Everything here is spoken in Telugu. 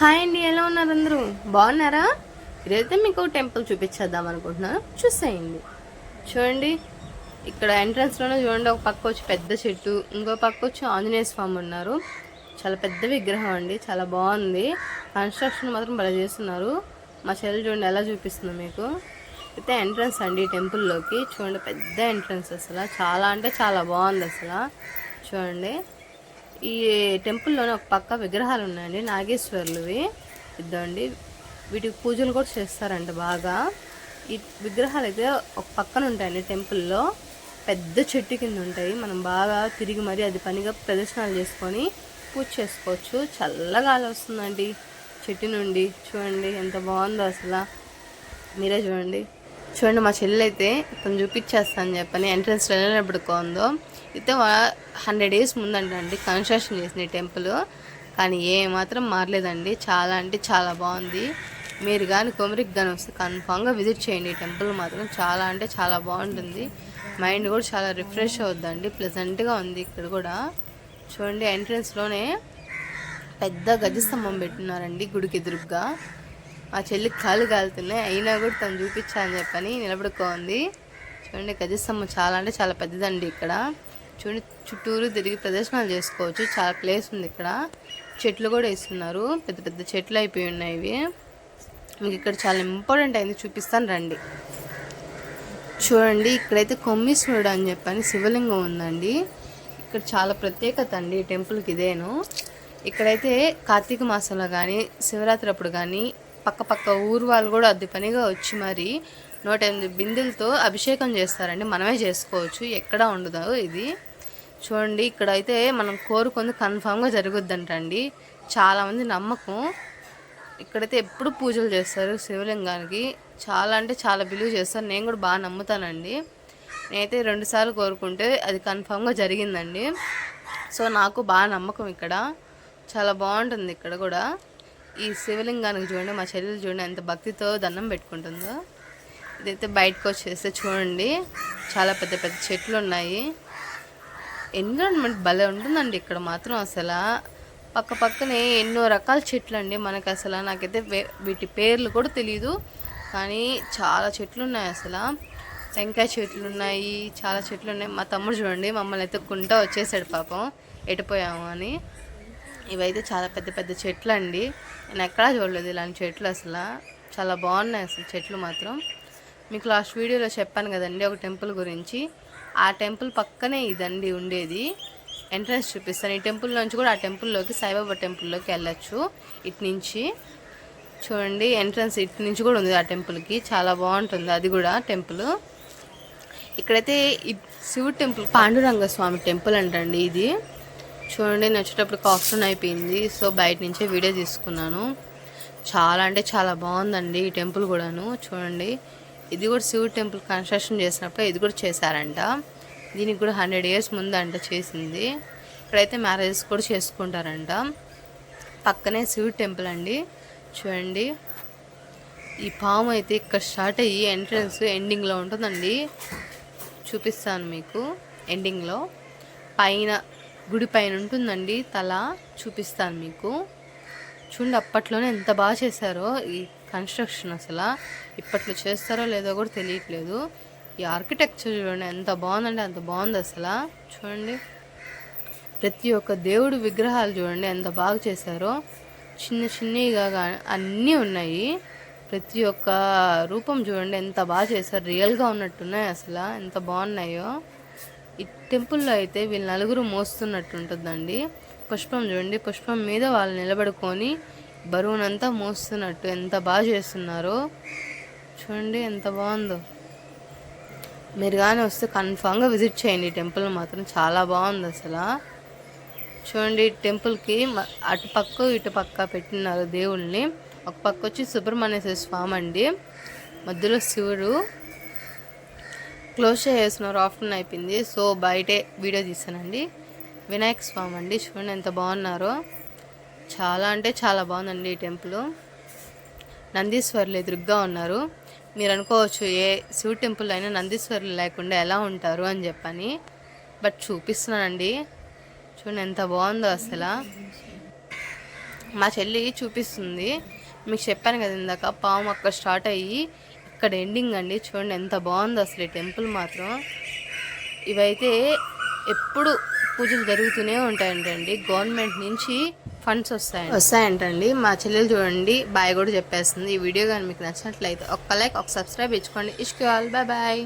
హాయ్ అండి, ఎలా ఉన్నారు అందరూ? బాగున్నారా? ఈరోజైతే మీకు టెంపుల్ చూపించేద్దాం అనుకుంటున్నాను, చూసేయండి. చూడండి, ఇక్కడ ఎంట్రన్స్లోనే చూడండి, ఒక పక్క వచ్చి పెద్ద చెట్టు, ఇంకో పక్క వచ్చి ఆంజనేయ స్వామి ఉన్నారు. చాలా పెద్ద విగ్రహం అండి, చాలా బాగుంది. కన్స్ట్రక్షన్ మాత్రం బాగా చేస్తున్నారు. మా చెల్లి చూడండి ఎలా చూపిస్తుంది మీకు. అయితే ఎంట్రన్స్ అండి టెంపుల్లోకి. చూడండి, పెద్ద ఎంట్రన్స్, అసలు చాలా అంటే చాలా బాగుంది అసలు. చూడండి, ఈ టెంపుల్లోనే ఒక పక్క విగ్రహాలు ఉన్నాయండి, నాగేశ్వర్లువి. ఇద్దండి, వీటికి పూజలు కూడా చేస్తారంట బాగా. ఈ విగ్రహాలు అయితే ఒక పక్కన ఉంటాయండి టెంపుల్లో, పెద్ద చెట్టు కింద ఉంటాయి. మనం బాగా తిరిగి మరీ అది పనిగా ప్రదర్శనలు చేసుకొని పూజ చేసుకోవచ్చు. చల్లగాలి వస్తుందండి చెట్టు నుండి. చూడండి ఎంత బాగుందో అసలు, మీరే చూడండి. చూడండి, మా చెల్లి అయితే తను చూపించేస్తాను చెప్పని ఎంట్రన్స్ వెళ్ళినప్పుడు కొందో అయితే 100 years ముందంటండి కన్స్ట్రక్షన్ చేసిన టెంపుల్. కానీ ఏమాత్రం మారలేదండి, చాలా అంటే చాలా బాగుంది. మీరు కానీ కొమరికి కానీ వస్తే కన్ఫామ్గా విజిట్ చేయండి. ఈ టెంపుల్ మాత్రం చాలా అంటే చాలా బాగుంటుంది. మైండ్ కూడా చాలా రిఫ్రెష్ అవుద్దండి, ప్లెజెంట్గా ఉంది ఇక్కడ కూడా. చూడండి, ఎంట్రన్స్లోనే పెద్ద గజస్తంభం పెట్టున్నారండి గుడికి ఎదురుగ్గా. మా చెల్లికి కాలు కాలుతున్నాయి, అయినా కూడా తను చూపించా అని చెప్పని నిలబడుకోంది. చూడండి, గజస్తంభం చాలా అంటే చాలా పెద్దదండి ఇక్కడ. చూడండి, చుట్టూరు తిరిగి ప్రదర్శనలు చేసుకోవచ్చు, చాలా ప్లేస్ ఉంది ఇక్కడ. చెట్లు కూడా వేస్తున్నారు, పెద్ద పెద్ద చెట్లు అయిపోయి ఉన్నాయి ఇవి. మీకు ఇక్కడ చాలా ఇంపార్టెంట్ అయింది, చూపిస్తాను రండి. చూడండి, ఇక్కడైతే కొమ్మీశ్వరుడు అని చెప్పని శివలింగం ఉందండి. ఇక్కడ చాలా ప్రత్యేకత అండి ఈ టెంపుల్కి ఇదేను. ఇక్కడైతే కార్తీక మాసంలో కానీ శివరాత్రి అప్పుడు కానీ పక్క ఊరు వాళ్ళు కూడా అద్దె పనిగా వచ్చి మరి 108 బిందెలతో అభిషేకం చేస్తారండి. మనమే చేసుకోవచ్చు, ఎక్కడా ఉండదు ఇది. చూడండి, ఇక్కడైతే మనం కోరుకుంది కన్ఫామ్గా జరుగుద్దంటండి, చాలామంది నమ్మకం. ఇక్కడైతే ఎప్పుడు పూజలు చేస్తారు శివలింగానికి, చాలా అంటే చాలా బిలీవ్ చేస్తారు. నేను కూడా బాగా నమ్ముతానండి. నేనైతే 2 సార్లు కోరుకుంటే అది కన్ఫామ్గా జరిగిందండి. సో నాకు బాగా నమ్మకం ఇక్కడ. చాలా బాగుంటుంది ఇక్కడ కూడా. ఈ శివలింగానికి చూడండి, మా చెల్లెలు చూడండి ఎంత భక్తితో దండం పెట్టుకుంటుందో. ఇదైతే బయటకు వచ్చేస్తే చూడండి, చాలా పెద్ద పెద్ద చెట్లు ఉన్నాయి. ఎన్విరాన్మెంట్ భలే ఉంటుందండి ఇక్కడ మాత్రం. అసలు పక్కనే ఎన్నో రకాల చెట్లు అండి. మనకు అసలు నాకైతే వీటి పేర్లు కూడా తెలియదు, కానీ చాలా చెట్లు ఉన్నాయి అసలు. టెంకాయ చెట్లు ఉన్నాయి, చాలా చెట్లు ఉన్నాయి. మా తమ్ముడు చూడండి మమ్మల్ని ఎత్తుక్కుంటూ వచ్చేసాడు పాపం, ఎటుపోయాము అని. ఇవైతే చాలా పెద్ద పెద్ద చెట్లు అండి, నేను ఎక్కడా చూడలేదు ఇలాంటి చెట్లు. అసలు చాలా బాగున్నాయి అసలు చెట్లు మాత్రం. మీకు లాస్ట్ వీడియోలో చెప్పాను కదండి ఒక టెంపుల్ గురించి, ఆ టెంపుల్ పక్కనే ఇదండి ఉండేది. ఎంట్రన్స్ చూపిస్తాను. ఈ టెంపుల్ నుంచి కూడా ఆ టెంపుల్లోకి, సాయిబాబా టెంపుల్లోకి వెళ్ళచ్చు ఇటు నుంచి. చూడండి, ఎంట్రన్స్ ఇటు నుంచి కూడా ఉంది ఆ టెంపుల్కి, చాలా బాగుంటుంది అది కూడా టెంపుల్. ఇక్కడైతే శివుడు టెంపుల్, పాండురంగ స్వామి టెంపుల్ అంటండి ఇది. చూడండి, నచ్చేటప్పుడు ఆఫ్టర్నూన్ అయిపోయింది, సో బయట నుంచే వీడియో తీసుకున్నాను. చాలా అంటే చాలా బాగుందండి ఈ టెంపుల్ కూడాను. చూడండి, ఇది కూడా శివుడు టెంపుల్ కన్స్ట్రక్షన్ చేసినప్పుడు ఇది కూడా చేశారంట. దీనికి కూడా 100 years ముందంట చేసింది. ఇక్కడైతే మ్యారేజెస్ కూడా చేసుకుంటారంట. పక్కనే శివుడు టెంపుల్ అండి. చూడండి, ఈ పాము అయితే ఇక్కడ స్టార్ట్ అయ్యి ఎంట్రన్స్ ఎండింగ్లో ఉంటుందండి. చూపిస్తాను మీకు. ఎండింగ్లో పైన గుడి పైన ఉంటుందండి తల, చూపిస్తాను మీకు. చూడండి, అప్పట్లోనే ఎంత బాగా చేశారో ఈ కన్స్ట్రక్షన్. అసలు ఇప్పట్లో చేస్తారో లేదో కూడా తెలియట్లేదు. ఈ ఆర్కిటెక్చర్ చూడండి ఎంత బాగుందంటే అంత బాగుంది అసలు. చూడండి, ప్రతి ఒక్క దేవుడు విగ్రహాలు చూడండి ఎంత బాగా చేశారో. చిన్నగా అన్నీ ఉన్నాయి. ప్రతి ఒక్క రూపం చూడండి ఎంత బాగా చేశారు, రియల్గా ఉన్నట్టున్నాయి అసలు, ఎంత బాగున్నాయో. ఈ టెంపుల్లో అయితే వీళ్ళు 4 మోస్తున్నట్టు ఉంటుందండి. పుష్పం చూడండి, పుష్పం మీద వాళ్ళు నిలబడుకొని బరువునంతా మోస్తున్నట్టు ఎంత బాగా చేస్తున్నారో. చూడండి ఎంత బాగుందో. మీరు కానీ వస్తే కన్ఫామ్గా విజిట్ చేయండి. ఈ టెంపుల్ మాత్రం చాలా బాగుంది అసలు. చూడండి, టెంపుల్కి అటు పక్క ఇటు పక్క పెట్టినారు దేవుళ్ళని. ఒక పక్క వచ్చి సుబ్రహ్మణ్యేశ్వర స్వామి అండి, మధ్యలో శివుడు. క్లోజ్ చేస్తున్నారు, ఆఫ్టర్నూన్ అయిపోయింది, సో బయటే వీడియో తీసానండి. వినాయక స్వామి అండి, చూడండి ఎంత బాగున్నారో. చాలా అంటే చాలా బాగుందండి ఈ టెంపుల్. నందీశ్వరులు ఎదురుగ్గా ఉన్నారు. మీరు అనుకోవచ్చు ఏ శివ టెంపుల్ అయినా నందీశ్వరులు లేకుండా ఎలా ఉంటారు అని చెప్పని, బట్ చూపిస్తున్నానండి. చూడండి ఎంత బాగుందో అసలు. మా చెల్లి చూపిస్తుంది. మీకు చెప్పాను కదా ఇందాక, పాము అక్కడ స్టార్ట్ అయ్యి ఇక్కడ ఎండింగ్ అండి. చూడండి ఎంత బాగుందో అసలు ఈ టెంపుల్ మాత్రం. ఇవైతే ఎప్పుడు పూజలు జరుగుతూనే ఉంటాయంటండి. గవర్నమెంట్ నుంచి ఫండ్స్ వస్తాయంటండి. మా చెల్లెలు చూడండి బాయ్ కూడా చెప్పేస్తుంది. ఈ వీడియో కానీ మీకు నచ్చినట్లయితే ఒక్క లైక్, ఒక సబ్స్క్రైబ్ ఇచ్చుకోండి. ఇష్క్ ఆల్, బాయ్ బాయ్.